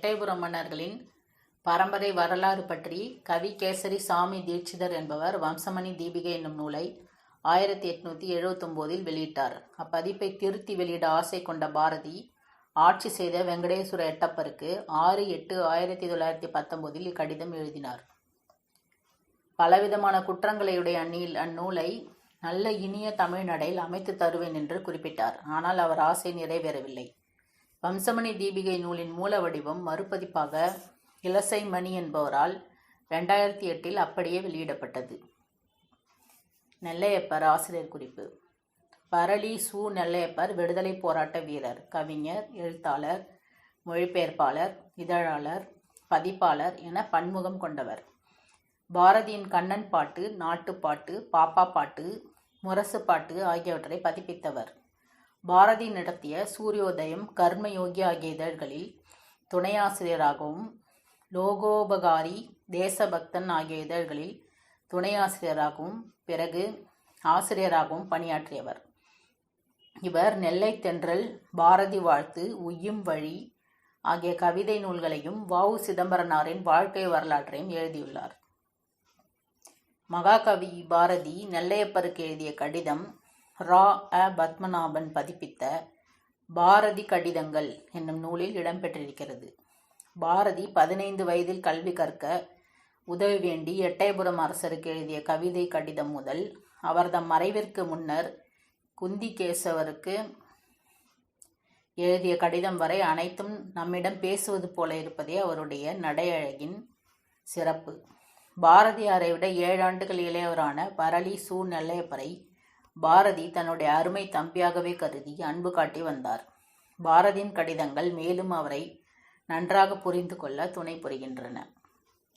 எட்டயபுரம் மன்னர்களின் பரம்பரை வரலாறு பற்றி கவி கேசரி சாமி தீட்சிதர் என்பவர் வம்சமணி தீபிகை என்னும் நூலை 1879 வெளியிட்டார். அப்பதிப்பை திருத்தி வெளியிட ஆசை கொண்ட பாரதி ஆட்சி செய்த வெங்கடேஸ்வர எட்டப்பருக்கு 6/8/1919 இக்கடிதம் எழுதினார். பலவிதமான குற்றங்களையுடைய அந்நூலை நல்ல இனிய தமிழ் நடையில் அமைத்து தருவேன் என்று குறிப்பிட்டார். ஆனால் அவர் ஆசை நிறைவேறவில்லை. வம்சமணி தீபிகை நூலின் மூல வடிவம் மறுபதிப்பாக இலசை மணி என்பவரால் 2008 அப்படியே வெளியிடப்பட்டது. நெல்லையப்பர் ஆசிரியர் குறிப்பு. பரளி சு. நெல்லையப்பர் விடுதலை போராட்ட வீரர், கவிஞர், எழுத்தாளர், மொழிபெயர்ப்பாளர், இதழாளர், பதிப்பாளர் என பன்முகம் கொண்டவர். பாரதியின் கண்ணன் பாட்டு, நாட்டுப்பாட்டு, பாப்பா பாட்டு, முரசு பாட்டு ஆகியவற்றை பதிப்பித்தவர். பாரதி நடத்திய சூரியோதயம், கர்மயோகி ஆகிய இதழ்களில் துணையாசிரியராகவும், லோகோபகாரி, தேசபக்தன் ஆகிய இதழ்களில் துணையாசிரியராகவும், பிறகு ஆசிரியராகவும் பணியாற்றியவர். இவர் நெல்லை தென்றல், பாரதி வாழ்த்து, உய்யும் வழி ஆகிய கவிதை நூல்களையும் வ.உ. சிதம்பரனாரின் வாழ்க்கை வரலாற்றையும் எழுதியுள்ளார். மகாகவி பாரதி நெல்லையப்பருக்கு எழுதிய கடிதம் ரா.அ. பத்மநாபன் பதிப்பித்த பாரதி கடிதங்கள் என்னும் நூலில் இடம்பெற்றிருக்கிறது. பாரதி 15 வயதில் கல்வி கற்க உதவி வேண்டி எட்டயபுரம் அரசருக்கு எழுதிய கவிதை கடிதம் முதல் அவர்தம் மறைவிற்கு முன்னர் குந்திகேசவருக்கு எழுதிய கடிதம் வரை அனைத்தும் நம்மிடம் பேசுவது போல இருப்பதே அவருடைய நடையழகின் சிறப்பு. பாரதியாரை விட 7 ஆண்டுகள் இளையவரான பரளி சு. நெல்லையப்பரை பாரதி தன்னுடைய அருமை தம்பியாகவே கருதி அன்பு காட்டி வந்தார். பாரதியின் கடிதங்கள் மேலும் அவரை நன்றாக புரிந்து கொள்ள துணை புரிகின்றன.